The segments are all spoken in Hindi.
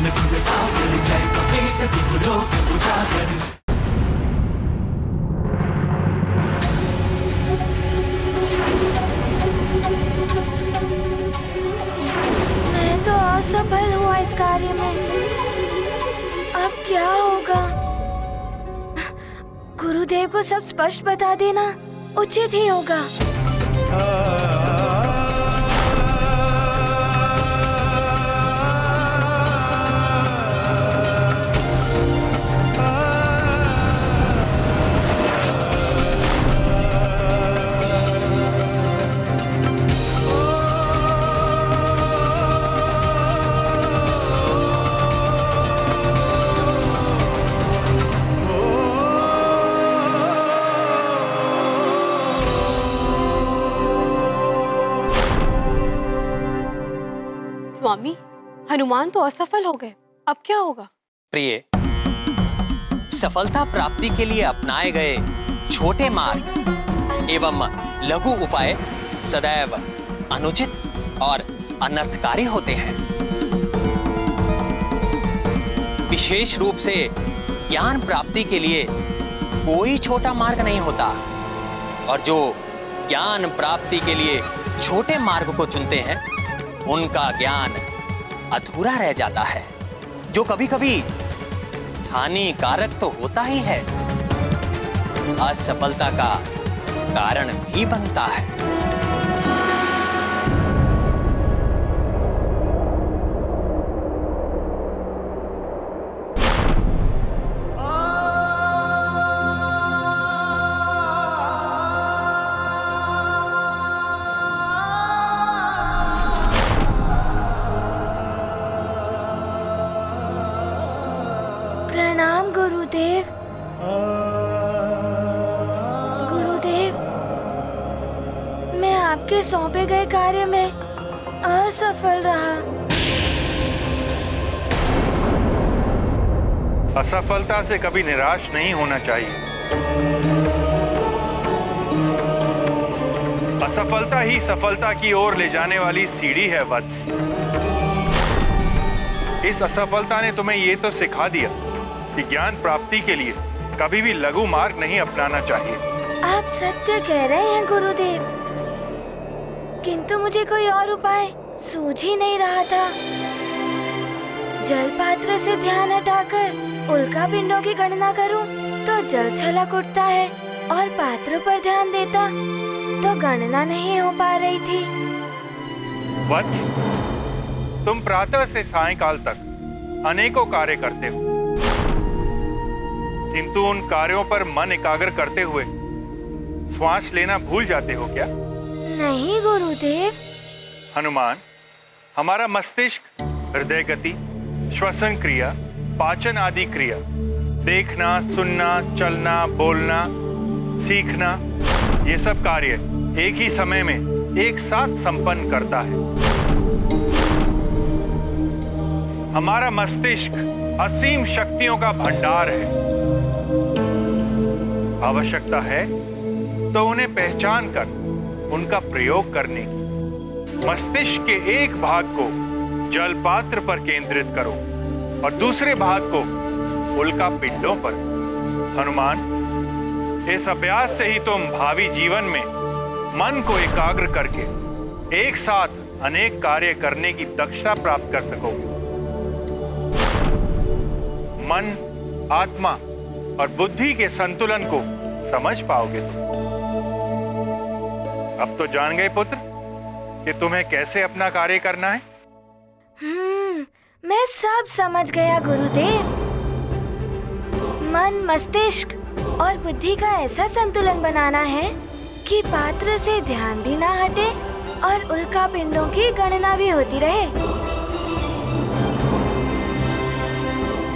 मैं तो असफल हुआ इस कार्य में। अब क्या होगा? गुरुदेव को सब स्पष्ट बता देना उचित ही होगा। स्वामी, हनुमान तो असफल हो गए, अब क्या होगा? प्रिय, सफलता प्राप्ति के लिए अपनाए गए छोटे मार्ग एवं लघु उपाय सदैव अनुचित और अनर्थकारी होते हैं। विशेष रूप से ज्ञान प्राप्ति के लिए कोई छोटा मार्ग नहीं होता, और जो ज्ञान प्राप्ति के लिए छोटे मार्ग को चुनते हैं उनका ज्ञान अधूरा रह जाता है, जो कभी कभी हानिकारक तो होता ही है, असफलता का कारण भी बनता है। प्रणाम गुरुदेव। गुरुदेव, मैं आपके सौंपे गए कार्य में असफल रहा। असफलता से कभी निराश नहीं होना चाहिए। असफलता ही सफलता की ओर ले जाने वाली सीढ़ी है वत्स। इस असफलता ने तुम्हें ये तो सिखा दिया कि ज्ञान प्राप्ति के लिए कभी भी लघु मार्ग नहीं अपनाना चाहिए। आप सत्य कह रहे हैं गुरुदेव, किंतु मुझे कोई और उपाय सूझ ही नहीं रहा था। जल पात्र से ध्यान हटाकर उल्का पिंडों की गणना करूं तो जल छलक उठता है, और पात्र पर ध्यान देता तो गणना नहीं हो पा रही थी। वत्स, तुम प्रातः से सायंकाल तक अनेकों कार्य करते हो, किंतु उन कार्यों पर मन एकाग्र करते हुए श्वास लेना भूल जाते हो क्या? नहीं गुरुदेव। हनुमान, हमारा मस्तिष्क हृदय गति, श्वसन क्रिया, पाचन आदि क्रिया, देखना, सुनना, चलना, बोलना, सीखना, ये सब कार्य एक ही समय में एक साथ संपन्न करता है। हमारा मस्तिष्क असीम शक्तियों का भंडार है। आवश्यकता है तो उन्हें पहचान कर उनका प्रयोग करने की। मस्तिष्क के एक भाग को जल पात्र पर केंद्रित करो और दूसरे भाग को उल्का पिंडों पर। हनुमान, इस अभ्यास से ही तुम भावी जीवन में मन को एकाग्र करके एक साथ अनेक कार्य करने की दक्षता प्राप्त कर सकोगे। मन, आत्मा और बुद्धि के संतुलन को समझ पाओगे तुम। अब तो जान गए पुत्र कि तुम्हें कैसे अपना कार्य करना है। मैं सब समझ गया गुरुदेव। मन, मस्तिष्क और बुद्धि का ऐसा संतुलन बनाना है कि पात्र से ध्यान भी ना हटे और उल्का पिंडों की गणना भी होती रहे।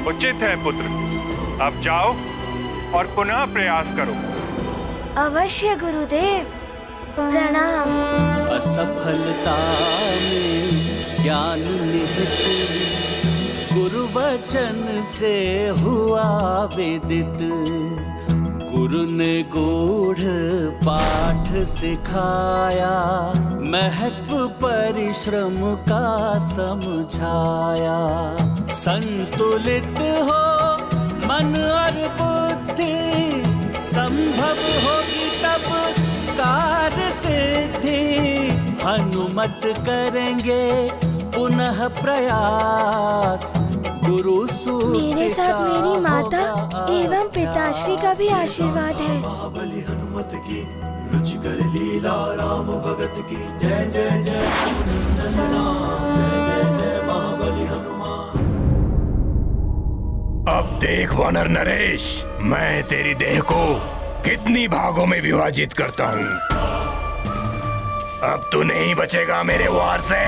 उचित है पुत्र, अब जाओ और पुनः प्रयास करो। अवश्य गुरुदेव, प्रणाम। असफलता में ज्ञान निहित, गुरु वचन से हुआ विदित। गुरु ने गूढ़ पाठ सिखाया, महत्व परिश्रम का समझाया। संतुलित हो मन और बुद्धि, संभव होगी तब कार्य सिद्धि। हनुमत करेंगे पुनः प्रयास, गुरु सूत्र मेरे साथ मेरी माता एवं पिताश्री का भी आशीर्वाद है। महाबली हनुमत की रुचिकर लीला राम भगत की। जय जय जय नंदन राम, जय जय जय महाबली हनुमान। अब देख वानर नरेश, मैं तेरी देह को कितनी भागों में विभाजित करता हूँ। अब तू नहीं बचेगा मेरे वार से।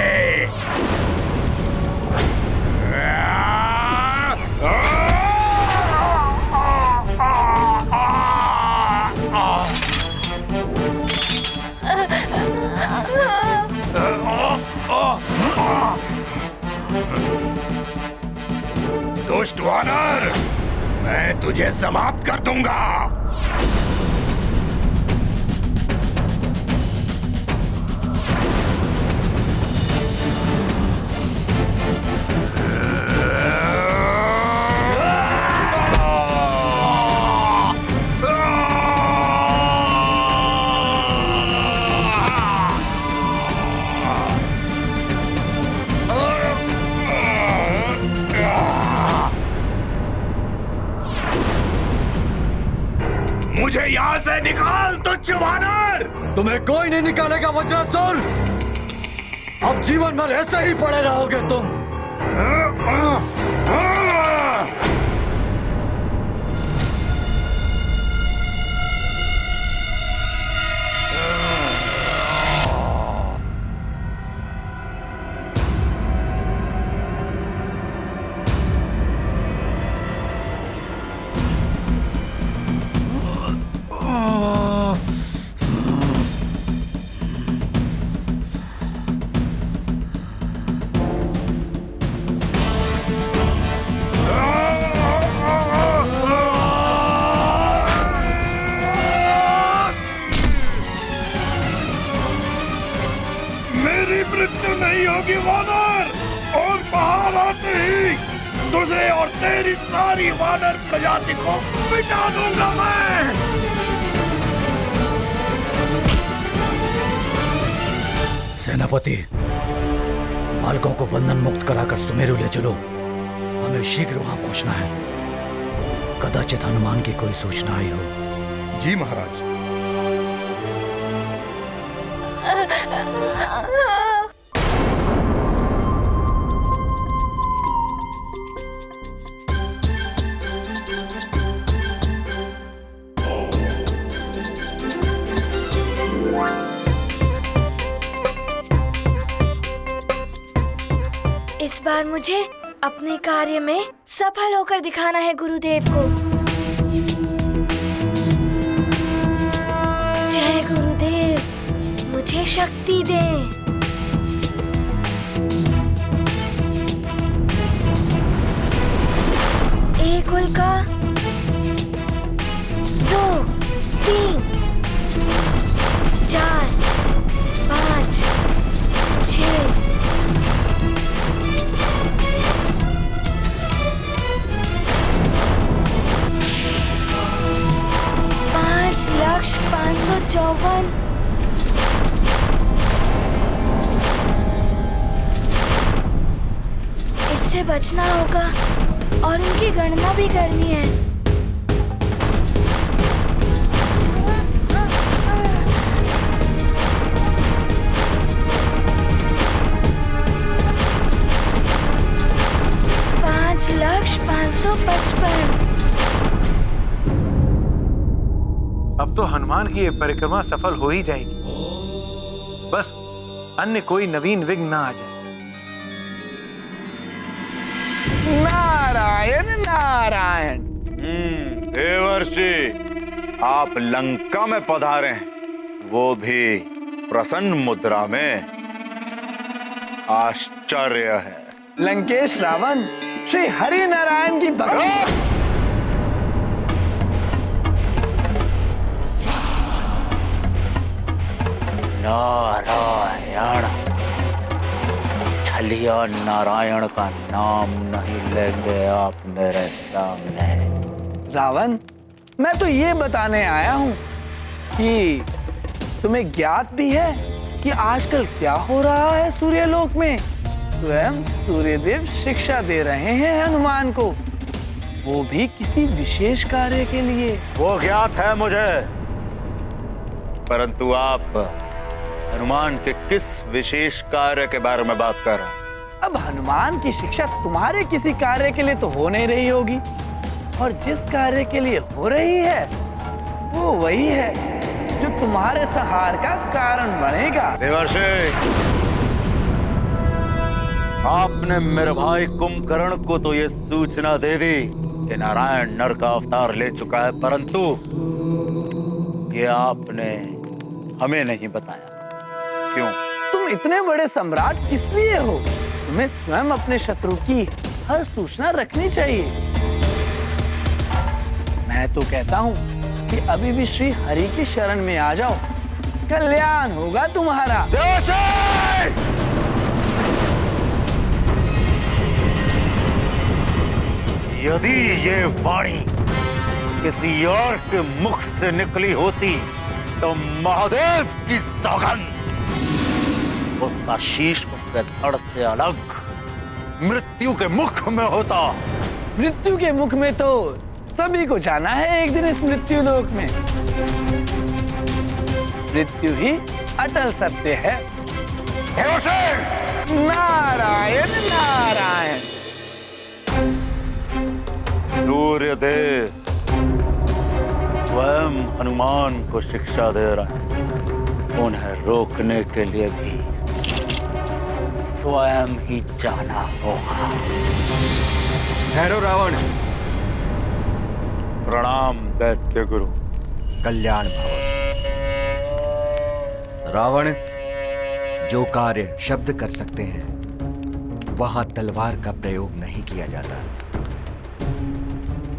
दुष्ट वानर, मैं तुझे समाप्त कर दूंगा। मुझे यहाँ से निकाल तुच्छ वानर। तुम्हें कोई नहीं निकालेगा वज्रासुर। अब जीवन भर ऐसे ही पड़े रहोगे तुम। मेरी मृत्यु नहीं होगी वानर, और बाहर आते ही तुझे और तेरी सारी वानर प्रजाति को मिटा दूंगा मैं। सेनापति, बालकों को बंधन मुक्त कराकर सुमेरु ले चलो। हमें शीघ्र वहां पहुंचना है। कदाचित हनुमान की कोई सूचना आई हो। जी महाराज। इस बार मुझे अपने कार्य में सफल होकर दिखाना है गुरुदेव को। जय गुरुदेव, मुझे शक्ति दें। एक उल्का, 2, 3, 4, 5, 6, 5,554। इससे बचना होगा और उनकी गणना भी करनी है। अब तो हनुमान की ये परिक्रमा सफल हो ही जाएगी। बस अन्य कोई नवीन विघ्न ना आ जाए। नारायण नारायण। देवर्षि, आप लंका में पधारे हैं, वो भी प्रसन्न मुद्रा में। आश्चर्य है। लंकेश रावण श्री हरि नारायण की भक्त। नारायण। भलिया नारायण का नाम नहीं लेंगे आप मेरे सामने। रावण, मैं तो ये बताने आया हूँ कि तुम्हें ज्ञात भी है कि आजकल क्या हो रहा है सूर्यलोक में। स्वयं सूर्यदेव शिक्षा दे रहे हैं हनुमान को, वो भी किसी विशेष कार्य के लिए। वो ज्ञात है मुझे, परंतु आप हनुमान के किस विशेष कार्य के बारे में बात कर रहे हैं? अब हनुमान की शिक्षा तुम्हारे किसी कार्य के लिए तो हो नहीं रही होगी, और जिस कार्य के लिए हो रही है वो वही है जो तुम्हारे संहार का कारण बनेगा। देवर्षि, आपने मेरे भाई कुंभकर्ण को तो ये सूचना दे दी कि नारायण नर का अवतार ले चुका है, परंतु ये आपने हमें नहीं बताया। क्यों? तुम इतने बड़े सम्राट किस लिए हो? तुम्हें स्वयं अपने शत्रु की हर सूचना रखनी चाहिए। मैं तो कहता हूँ कि अभी भी श्री हरि की शरण में आ जाओ, कल्याण होगा तुम्हारा। यदि ये वाणी किसी और के मुख से निकली होती तो महादेव की सौगंध, उसका शीश उसके धड़ से अलग मृत्यु के मुख में होता। मृत्यु के मुख में तो सभी को जाना है एक दिन इस मृत्यु लोक में। मृत्यु ही अटल सत्य है। नारायण नारायण। सूर्यदेव स्वयं हनुमान को शिक्षा दे रहे हैं, उन्हें रोकने के लिए भी स्वयं ही जाना होगा। ठहरो रावण। प्रणाम दैत्य गुरु। कल्याण भवन। रावण, जो कार्य शब्द कर सकते हैं वहां तलवार का प्रयोग नहीं किया जाता।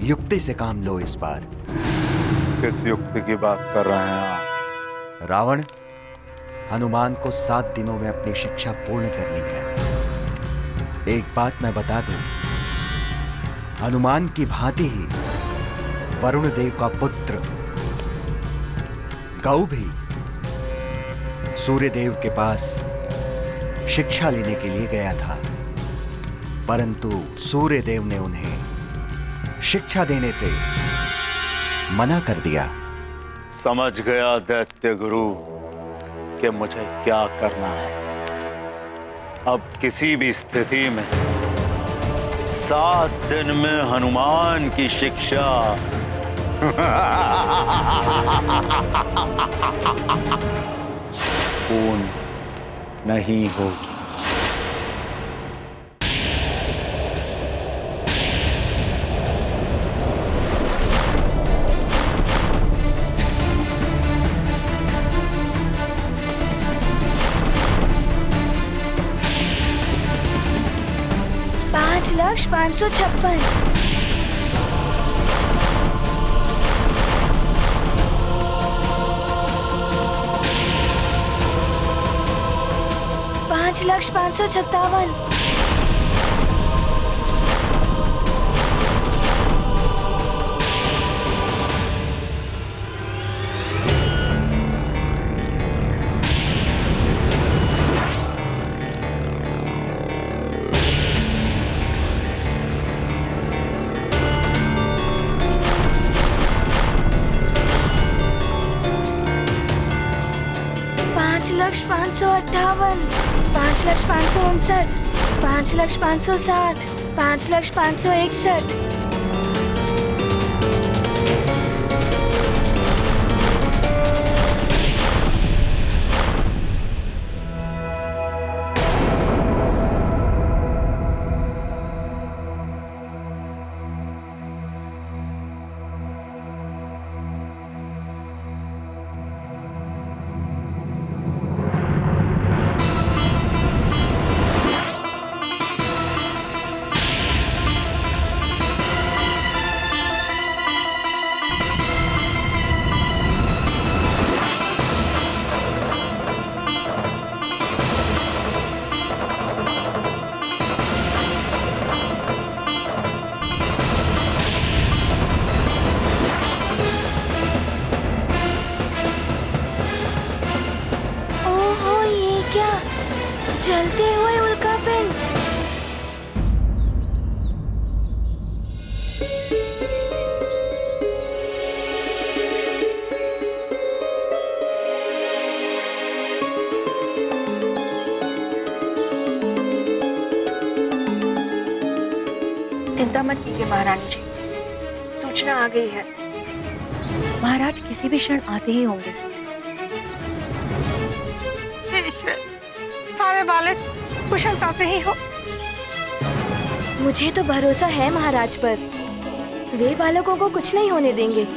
युक्ति से काम लो इस बार। किस युक्ति की बात कर रहे हैं आप? रावण, हनुमान को 7 दिनों में अपनी शिक्षा पूर्ण करनी है। एक बात मैं बता दूं, हनुमान की भांति ही वरुण देव का पुत्र गौ भी सूर्यदेव के पास शिक्षा लेने के लिए गया था, परंतु सूर्यदेव ने उन्हें शिक्षा देने से मना कर दिया। समझ गया दैत्य गुरु कि मुझे क्या करना है। अब किसी भी स्थिति में 7 दिन में हनुमान की शिक्षा पूर्ण नहीं होगी। लक्ष 556। 5,557। 5,558। 5,559। 5,560। 5,561। चिंता मत कीजिए महारानी जी, सूचना आ गई है। महाराज किसी भी क्षण आते ही होंगे। हे ईश्वर, सारे बालक कुशलता से ही हो। मुझे तो भरोसा है महाराज पर, वे बालकों को कुछ नहीं होने देंगे।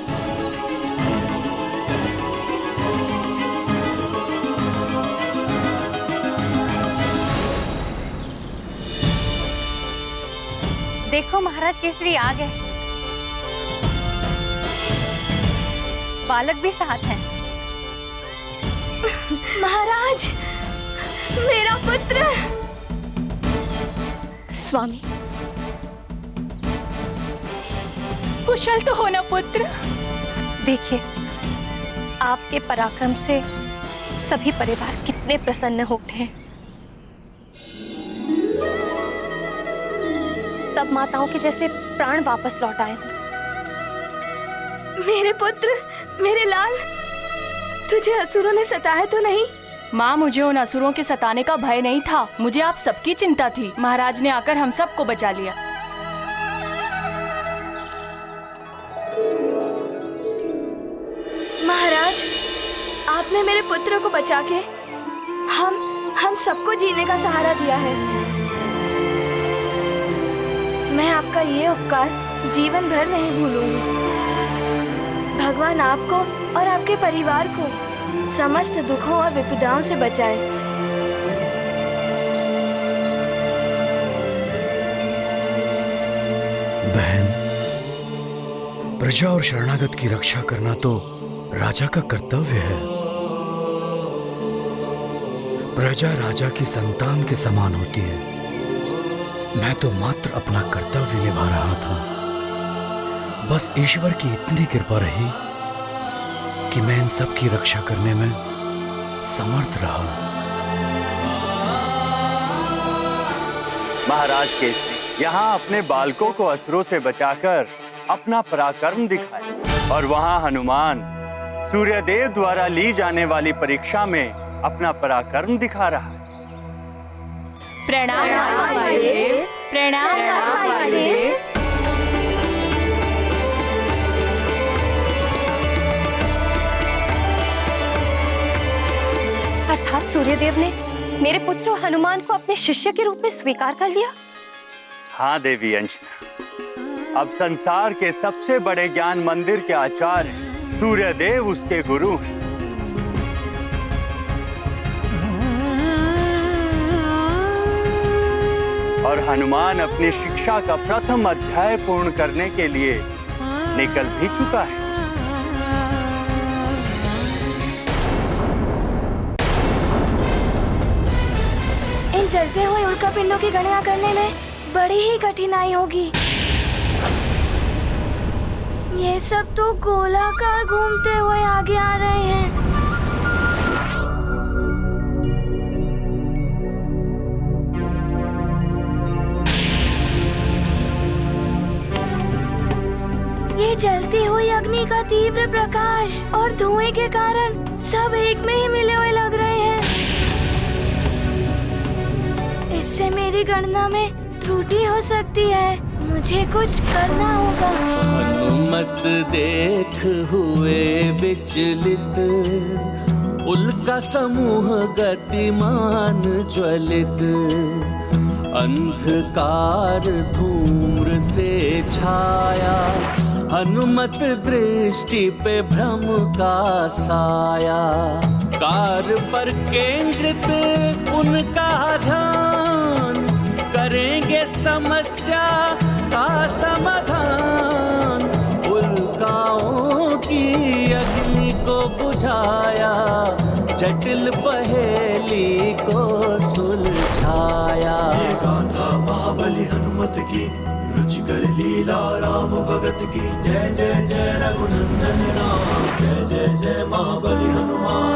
देखो महाराज केसरी आ गए, बालक भी साथ हैं। महाराज, मेरा पुत्र। स्वामी, कुशल तो होना पुत्र। देखिए, आपके पराक्रम से सभी परिवार कितने प्रसन्न हो उठे हैं। सब माताओं के जैसे प्राण वापस लौट आए। मेरे पुत्र, मेरे लाल, तुझे असुरों ने सताया तो नहीं? माँ, मुझे उन असुरों के सताने का भय नहीं था, मुझे आप सबकी चिंता थी। महाराज ने आकर हम सबको बचा लिया। महाराज, आपने मेरे पुत्र को बचा के हम सबको जीने का सहारा दिया है। मैं आपका ये उपकार जीवन भर नहीं भूलूंगी। भगवान आपको और आपके परिवार को समस्त दुखों और विपदाओं से बचाए। बहन, प्रजा और शरणागत की रक्षा करना तो राजा का कर्तव्य है। प्रजा राजा की संतान के समान होती है। मैं तो मात्र अपना कर्तव्य निभा रहा था। बस ईश्वर की इतनी कृपा रही कि मैं इन सब की रक्षा करने में समर्थ रहा। महाराज केसरी यहाँ अपने बालकों को असुरों से बचाकर अपना पराक्रम दिखाए, और वहाँ हनुमान सूर्यदेव द्वारा ली जाने वाली परीक्षा में अपना पराक्रम दिखा रहा है। प्रणाम महादेव, प्रणाम महादेव। अर्थात सूर्यदेव ने मेरे पुत्र हनुमान को अपने शिष्य के रूप में स्वीकार कर लिया। हाँ देवी अंजना, अब संसार के सबसे बड़े ज्ञान मंदिर के आचार्य सूर्यदेव उसके गुरु हैं। और हनुमान अपनी शिक्षा का प्रथम अध्याय पूर्ण करने के लिए निकल भी चुका है। इन जलते हुए उल्कापिंडों की गणना करने में बड़ी ही कठिनाई होगी। ये सब तो गोलाकार घूमते हुए आगे आ रहे हैं। ये जलती हुई अग्नि का तीव्र प्रकाश और धुएं के कारण सब एक में ही मिले हुए लग रहे हैं। इससे मेरी गणना में त्रुटि हो सकती है। मुझे कुछ करना होगा। हनुमत देख हुए विचलित, उल्का समूह गतिमान ज्वलित, अंधकार धूम्र से छाया, हनुमत दृष्टि पे भ्रम का साया। कार पर केंद्रित उनका ध्यान, करेंगे समस्या का समाधान। उल्काओं की अग्नि को बुझाया, जटिल पहेली को सुलझाया। ये गाथा महाबली हनुमत की, रुचिकर लीला राम भगत की। जय जय जय रघुनंदन राम, जय जय जय महाबली हनुमान।